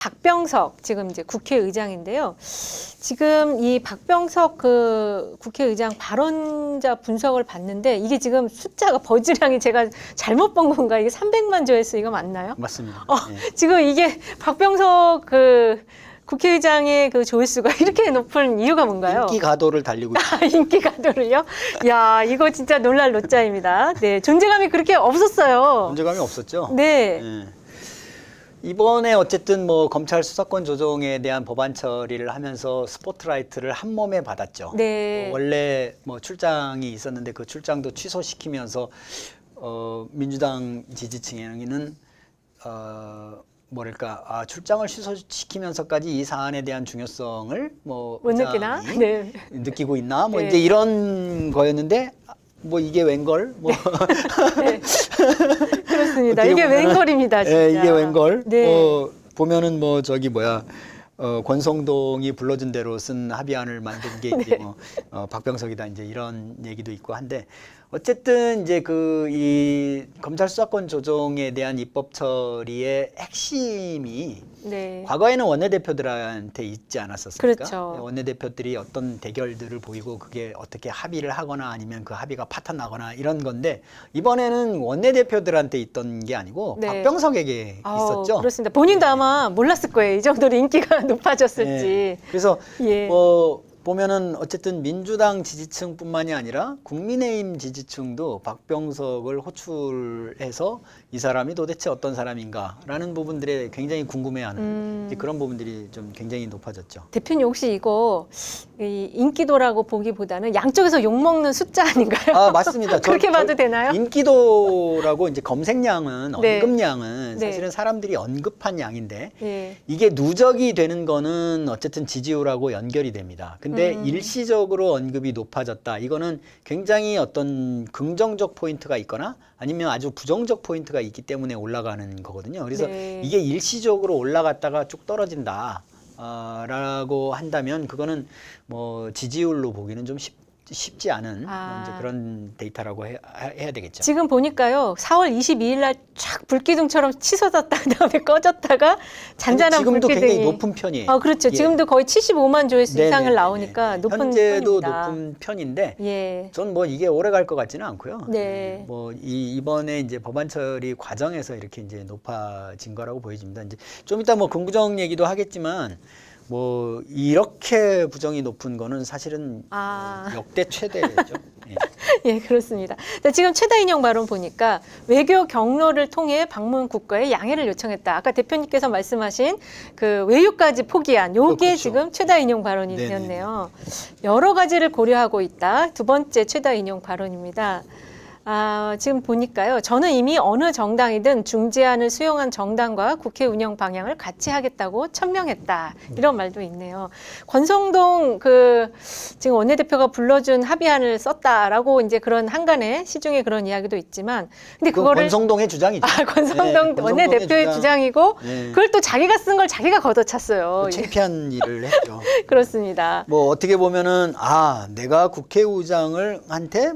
박병석 지금 이제 국회의장인데요. 지금 이 박병석 그 국회의장 발언자 분석을 봤는데 이게 지금 숫자가 버즈량이 제가 잘못 본 건가? 이게 300만 조회수 이거 맞나요? 맞습니다. 예. 지금 이게 박병석 그 국회의장의 그 조회수가 이렇게 높은 이유가 뭔가요? 인기 가도를 달리고 인기 가도를요? 야, 이거 진짜 놀랄 노짜입니다. 네, 존재감이 그렇게 없었어요. 존재감이 없었죠. 네. 예. 이번에 어쨌든 뭐 검찰 수사권 조정에 대한 법안 처리를 하면서 스포트라이트를 한 몸에 받았죠. 네. 원래 뭐 출장이 있었는데 그 출장도 취소시키면서 민주당 지지층에는 뭐랄까 출장을 취소시키면서까지 이 사안에 대한 중요성을 뭐 못 느끼나? 네. 느끼고 있나? 뭐 네. 이제 이런 거였는데 뭐 이게 웬걸? 뭐 네. 그렇습니다. 어떻게 이게 보면은, 웬걸입니다, 진짜. 예, 이게 웬걸? 네. 보면은 뭐 저기 뭐야 권성동이 불러준 대로 쓴 합의안을 만든 게 이제 뭐 박병석이다 이제 이런 얘기도 있고 한데 어쨌든 이제 그 이 검찰 수사권 조정에 대한 입법 처리의 핵심이 네. 과거에는 원내대표들한테 있지 않았었습니까? 그렇죠. 원내대표들이 어떤 대결들을 보이고 그게 어떻게 합의를 하거나 아니면 그 합의가 파탄나거나 이런 건데 이번에는 원내대표들한테 있던 게 아니고 네. 박병석에게 있었죠. 그렇습니다. 본인도 아마 몰랐을 거예요. 이 정도로 인기가 높아졌을지. 네. 그래서 예. 보면은 어쨌든 민주당 지지층뿐만이 아니라 국민의힘 지지층도 박병석을 호출해서 이 사람이 도대체 어떤 사람인가라는 부분들에 굉장히 궁금해하는 이제 그런 부분들이 좀 굉장히 높아졌죠. 대표님 혹시 이거 이 인기도라고 보기보다는 양쪽에서 욕먹는 숫자 아닌가요? 아 맞습니다. 그렇게 봐도 되나요? 인기도라고 이제 검색량은 네. 언급량은 네. 사실은 사람들이 언급한 양인데 예. 이게 누적이 되는 거는 어쨌든 지지율하고 연결이 됩니다. 근데 일시적으로 언급이 높아졌다. 이거는 굉장히 어떤 긍정적 포인트가 있거나 아니면 아주 부정적 포인트가 있기 때문에 올라가는 거거든요. 그래서 네. 이게 일시적으로 올라갔다가 쭉 떨어진다. 라고 한다면 그거는 뭐 지지율로 보기는 좀 쉽지 않은 이제 그런 데이터라고 해야 되겠죠. 지금 보니까요. 4월 22일 날 쫙 불기둥처럼 치솟았다 그다음에 꺼졌다가 잔잔한 지금도 불기둥이 굉장히 높은 편이에요. 그렇죠. 예. 지금도 거의 75만 조회수 네네네네. 이상을 나오니까 높은 현재도 편입니다. 높은 편인데 예. 전 뭐 이게 오래 갈 것 같지는 않고요. 네. 뭐 이번에 이제 법안 처리 과정에서 이렇게 이제 높아진 거라고 보여집니다. 이제 좀 이따 뭐 긍부정 얘기도 하겠지만 뭐 이렇게 부정이 높은 거는 사실은 역대 최대죠. 예. 예, 그렇습니다. 자, 지금 최다 인용 발언 보니까 외교 경로를 통해 방문 국가에 양해를 요청했다. 아까 대표님께서 말씀하신 그 외유까지 포기한 요게 그렇죠. 지금 최다 인용 발언이 네네. 되었네요. 여러 가지를 고려하고 있다. 두 번째 최다 인용 발언입니다. 지금 보니까요. 저는 이미 어느 정당이든 중재안을 수용한 정당과 국회 운영 방향을 같이 하겠다고 천명했다. 이런 말도 있네요. 권성동 지금 원내대표가 불러준 합의안을 썼다라고 이제 그런 한간에 시중에 그런 이야기도 있지만, 근데 그거를 권성동의 주장이죠. 권성동 네, 원내대표의 주장이고, 네. 그걸 또 자기가 쓴 걸 자기가 걷어찼어요. 창피한 일을 했죠. 그렇습니다. 뭐 어떻게 보면은 내가 국회의장을 한테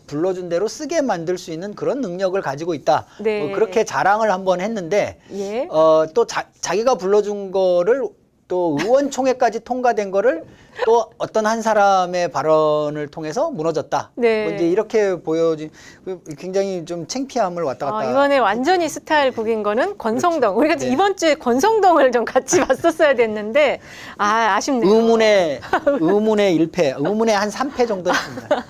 불러준 대로 쓰게 만들 수 있는 그런 능력을 가지고 있다. 네. 뭐 그렇게 자랑을 한번 했는데 예. 또 자기가 불러준 거를 또 의원총회까지 통과된 거를 또 어떤 한 사람의 발언을 통해서 무너졌다. 네. 뭐 이제 이렇게 보여진 굉장히 좀 창피함을 왔다 갔다. 이번에 완전히 스타일 국인 거는 권성동. 우리가 네. 이번 주에 권성동을 좀 같이 봤었어야 됐는데 아쉽네요. 의문의 1패, 의문의 한 3패 정도 했습니다.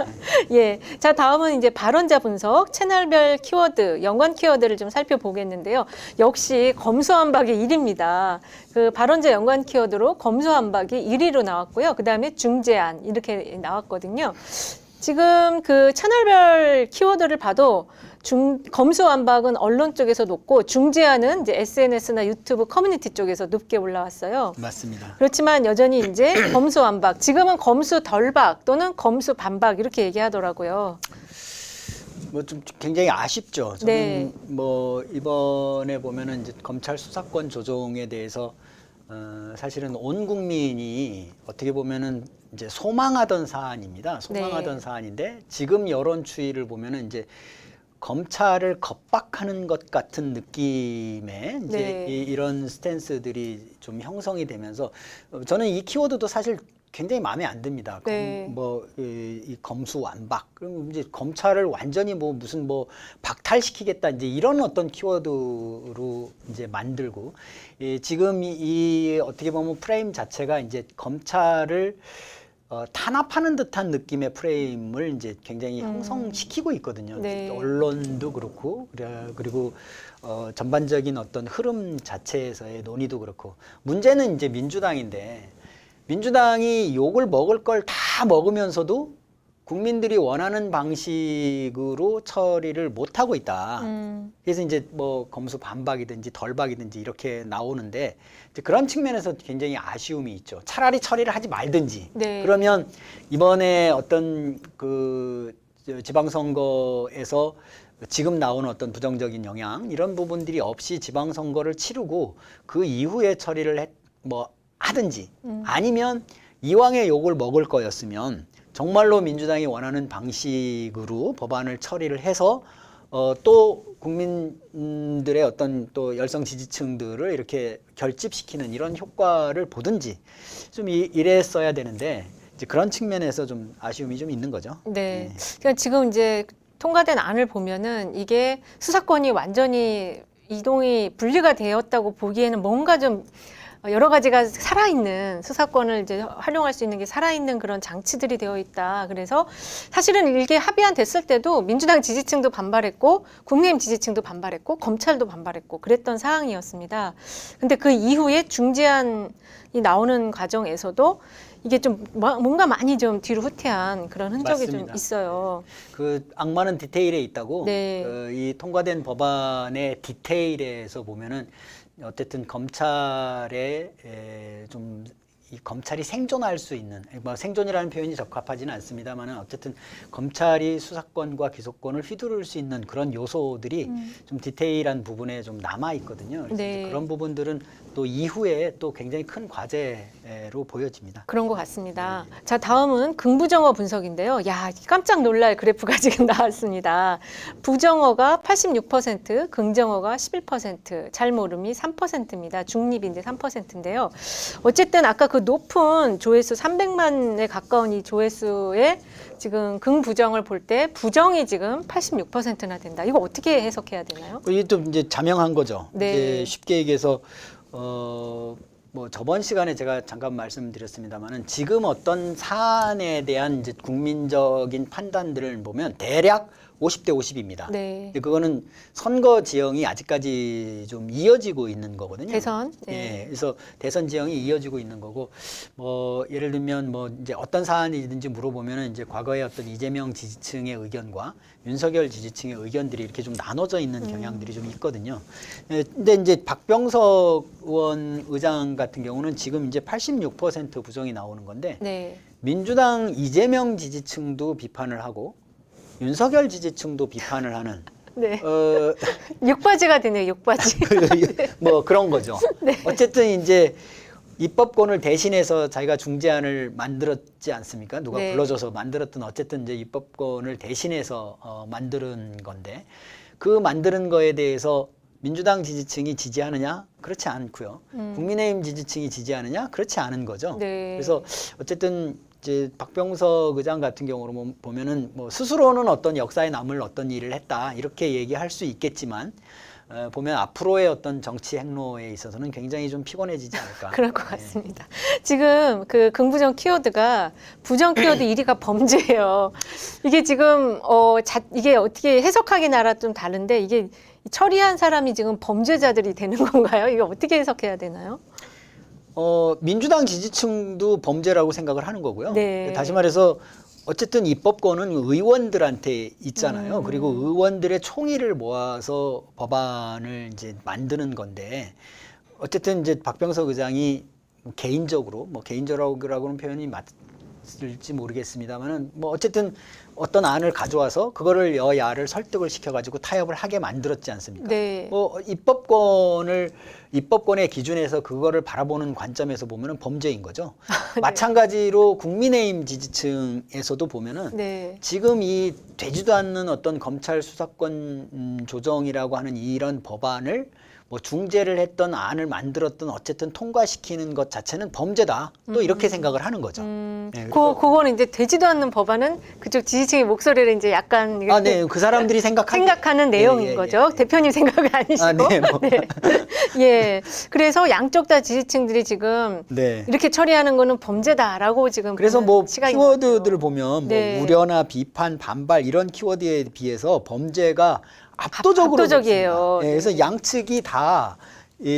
예. 자, 다음은 이제 발언자 분석, 채널별 키워드, 연관 키워드를 좀 살펴보겠는데요. 역시 검수완박이 1위입니다. 그 발언자 연관 키워드로 검수완박이 1위로 나왔고요. 그다음에 중재안 이렇게 나왔거든요. 지금 그 채널별 키워드를 봐도 검수완박은 언론 쪽에서 높고 중재안은 이제 SNS나 유튜브 커뮤니티 쪽에서 높게 올라왔어요. 맞습니다. 그렇지만 여전히 이제 검수완박, 지금은 검수덜박 또는 검수반박 이렇게 얘기하더라고요. 뭐 좀 굉장히 아쉽죠. 저는 네. 뭐 이번에 보면은 이제 검찰 수사권 조정에 대해서 사실은 온 국민이 어떻게 보면은 이제 소망하던 사안입니다. 소망하던 네. 사안인데 지금 여론 추이를 보면은 이제 검찰을 겁박하는 것 같은 느낌의 이제 네. 이런 스탠스들이 좀 형성이 되면서 저는 이 키워드도 사실 굉장히 마음에 안 듭니다. 네. 이 검수완박. 그럼 이제 검찰을 완전히 뭐 무슨 뭐 박탈시키겠다 이제 이런 어떤 키워드로 이제 만들고 지금 이 어떻게 보면 프레임 자체가 이제 검찰을 탄압하는 듯한 느낌의 프레임을 이제 굉장히 형성시키고 있거든요. 네. 언론도 그렇고 그리고 전반적인 어떤 흐름 자체에서의 논의도 그렇고 문제는 이제 민주당인데 민주당이 욕을 먹을 걸 다 먹으면서도 국민들이 원하는 방식으로 처리를 못 하고 있다. 그래서 이제 뭐 검수 반박이든지 덜박이든지 이렇게 나오는데 이제 그런 측면에서 굉장히 아쉬움이 있죠. 차라리 처리를 하지 말든지. 네. 그러면 이번에 어떤 그 지방선거에서 지금 나오는 어떤 부정적인 영향 이런 부분들이 없이 지방선거를 치르고 그 이후에 처리를 하든지 아니면 이왕에 욕을 먹을 거였으면 정말로 민주당이 원하는 방식으로 법안을 처리를 해서 또 국민들의 어떤 또 열성 지지층들을 이렇게 결집시키는 이런 효과를 보든지 좀 이랬어야 되는데 이제 그런 측면에서 좀 아쉬움이 좀 있는 거죠. 네. 그러니까 지금 이제 통과된 안을 보면은 이게 수사권이 완전히 이동이 분리가 되었다고 보기에는 뭔가 좀 여러 가지가 살아있는 수사권을 이제 활용할 수 있는 게 살아있는 그런 장치들이 되어 있다. 그래서 사실은 이게 합의안 됐을 때도 민주당 지지층도 반발했고 국민의힘 지지층도 반발했고 검찰도 반발했고 그랬던 사항이었습니다. 근데 그 이후에 중재안이 나오는 과정에서도 이게 좀 뭔가 많이 좀 뒤로 후퇴한 그런 흔적이 맞습니다. 좀 있어요. 그 악마는 디테일에 있다고 네. 이 통과된 법안의 디테일에서 보면은 어쨌든 검찰의 좀 이 검찰이 생존할 수 있는 뭐 생존이라는 표현이 적합하지는 않습니다만은 어쨌든 검찰이 수사권과 기소권을 휘두를 수 있는 그런 요소들이 좀 디테일한 부분에 좀 남아 있거든요. 그래서 네. 이제 그런 부분들은 또 이후에 또 굉장히 큰 과제로 보여집니다. 그런 것 같습니다. 자, 다음은 긍부정어 분석인데요. 야, 깜짝 놀랄 그래프가 지금 나왔습니다. 부정어가 86%, 긍정어가 11%, 잘 모름이 3%입니다. 중립인데 3%인데요. 어쨌든 아까 그 높은 조회수 300만에 가까운 이 조회수에 지금 긍부정을 볼 때 부정이 지금 86%나 된다. 이거 어떻게 해석해야 되나요? 이게 좀 이제 자명한 거죠. 네. 이제 쉽게 얘기해서 뭐 저번 시간에 제가 잠깐 말씀드렸습니다만은 지금 어떤 사안에 대한 이제 국민적인 판단들을 보면 대략 50대 50입니다. 네. 근데 그거는 선거 지형이 아직까지 좀 이어지고 있는 거거든요. 대선. 예, 그래서 대선 지형이 이어지고 있는 거고, 뭐 예를 들면 뭐 이제 어떤 사안이든지 물어보면은 이제 과거의 어떤 이재명 지지층의 의견과 윤석열 지지층의 의견들이 이렇게 좀 나눠져 있는 경향들이 좀 있거든요. 예, 근데 이제 박병석 의원 의장 같은 경우는 지금 이제 86% 부정이 나오는 건데 네. 민주당 이재명 지지층도 비판을 하고 윤석열 지지층도 비판을 하는 네. 육바지가 되네요, 육바지. 뭐 그런 거죠. 네. 어쨌든 이제 입법권을 대신해서 자기가 중재안을 만들었지 않습니까? 누가 네. 불러줘서 만들었던 어쨌든 이제 입법권을 대신해서 만드는 건데 그 만드는 거에 대해서 민주당 지지층이 지지하느냐? 그렇지 않고요. 국민의힘 지지층이 지지하느냐? 그렇지 않은 거죠. 네. 그래서 어쨌든 이제 박병석 의장 같은 경우로 보면은 뭐 스스로는 어떤 역사에 남을 어떤 일을 했다 이렇게 얘기할 수 있겠지만 보면 앞으로의 어떤 정치 행로에 있어서는 굉장히 좀 피곤해지지 않을까. 그럴 것 같습니다. 지금 그 긍부정 키워드가 부정 키워드 1위가 범죄예요. 이게 지금 이게 어떻게 해석하기 나라 좀 다른데 이게 처리한 사람이 지금 범죄자들이 되는 건가요? 이거 어떻게 해석해야 되나요? 민주당 지지층도 범죄라고 생각을 하는 거고요. 네. 다시 말해서 어쨌든 입법권은 의원들한테 있잖아요. 그리고 의원들의 총의를 모아서 법안을 이제 만드는 건데 어쨌든 이제 박병석 의장이 개인적으로라고는 표현이 있을지 모르겠습니다만은 뭐 어쨌든 어떤 안을 가져와서 그거를 여야를 설득을 시켜가지고 타협을 하게 만들었지 않습니까? 네. 뭐 입법권의 기준에서 그거를 바라보는 관점에서 보면은 범죄인 거죠. 네. 마찬가지로 국민의힘 지지층에서도 보면은 네. 지금 이 되지도 않는 어떤 검찰 수사권 조정이라고 하는 이런 법안을 뭐 중재를 했던 안을 만들었던 어쨌든 통과시키는 것 자체는 범죄다. 또 이렇게 생각을 하는 거죠. 네, 그거는 이제 되지도 않는 법안은 그쪽 지지층의 목소리를 이제 약간 아, 네, 그 사람들이 생각하는 내용인 거죠. 대표님 생각은 아니시고. 아, 네, 뭐. 네. 예. 그래서 양쪽 다 지지층들이 지금 네. 이렇게 처리하는 거는 범죄다라고 지금 그래서 보는 뭐 시각인 것 키워드들을 같아요. 보면 네. 뭐 우려나 비판, 반발 이런 키워드에 비해서 범죄가 압도적으로 압도적이에요. 높습니다. 예, 네. 그래서 양측이 다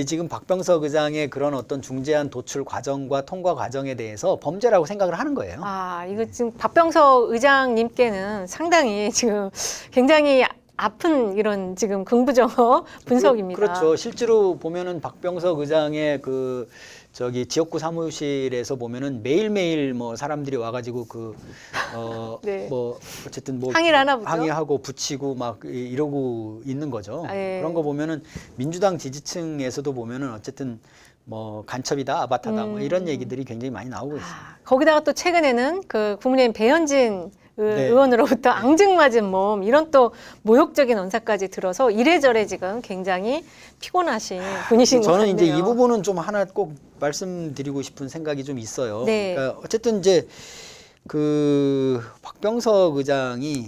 지금 박병석 의장의 그런 어떤 중재안 도출 과정과 통과 과정에 대해서 범죄라고 생각을 하는 거예요. 아, 이거 지금 박병석 의장님께는 상당히 지금 굉장히 아픈 이런 지금 긍부정어 분석입니다. 그렇죠. 실제로 보면은 박병석 의장의 그 저기 지역구 사무실에서 보면은 매일매일 뭐 사람들이 와가지고 네. 뭐 어쨌든 뭐 항의를 하나 보죠. 항의하고 붙이고 막 이러고 있는 거죠. 예. 그런 거 보면은 민주당 지지층에서도 보면은 어쨌든 뭐 간첩이다, 아바타다 뭐 이런 얘기들이 굉장히 많이 나오고 있습니다. 거기다가 또 최근에는 그 국민의힘 배현진 네. 의원으로부터 앙증맞은 몸 이런 또 모욕적인 언사까지 들어서 이래저래 지금 굉장히 피곤하신 분이신 것 같네요. 저는 이제 이 부분은 좀 하나 꼭 말씀드리고 싶은 생각이 좀 있어요. 네. 그러니까 어쨌든 이제 그 박병석 의장이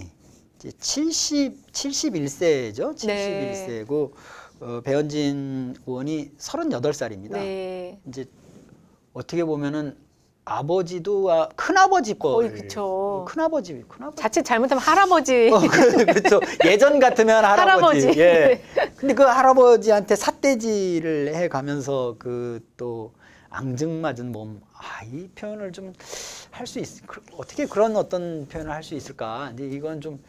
이제 71세죠. 71세고 배현진 의원이 38살입니다. 네. 이제 어떻게 보면은 아버지도 큰아버지 거의 그쵸. 큰아버지 자칫 잘못하면 할아버지. 그렇죠. 예전 같으면 할아버지. 할아버지. 예. 근데 그 할아버지한테 삿대질을 해 가면서 그 또 앙증맞은 몸. 아, 이 표현을 좀 할 수 어떻게 그런 어떤 표현을 할 수 있을까? 근데 이건 좀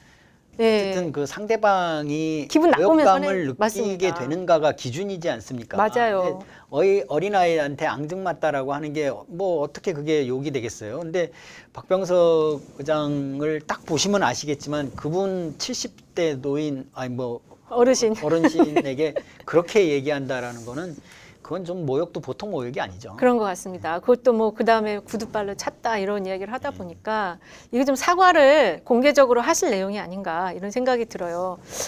네. 어쨌든 그 상대방이 기분 나쁘면 모욕감을 느끼게 맞습니다. 되는가가 기준이지 않습니까? 맞아요. 근데 어린아이한테 앙증맞다라고 하는 게 뭐 어떻게 그게 욕이 되겠어요? 근데 박병석 의장을 딱 보시면 아시겠지만 그분 70대 노인 아니 뭐 어르신에게 그렇게 얘기한다라는 거는 그건 좀 모욕도 보통 모욕이 아니죠. 그런 것 같습니다. 그것도 뭐 그 다음에 구두발로 찼다 이런 이야기를 하다 보니까 이게 좀 사과를 공개적으로 하실 내용이 아닌가 이런 생각이 들어요.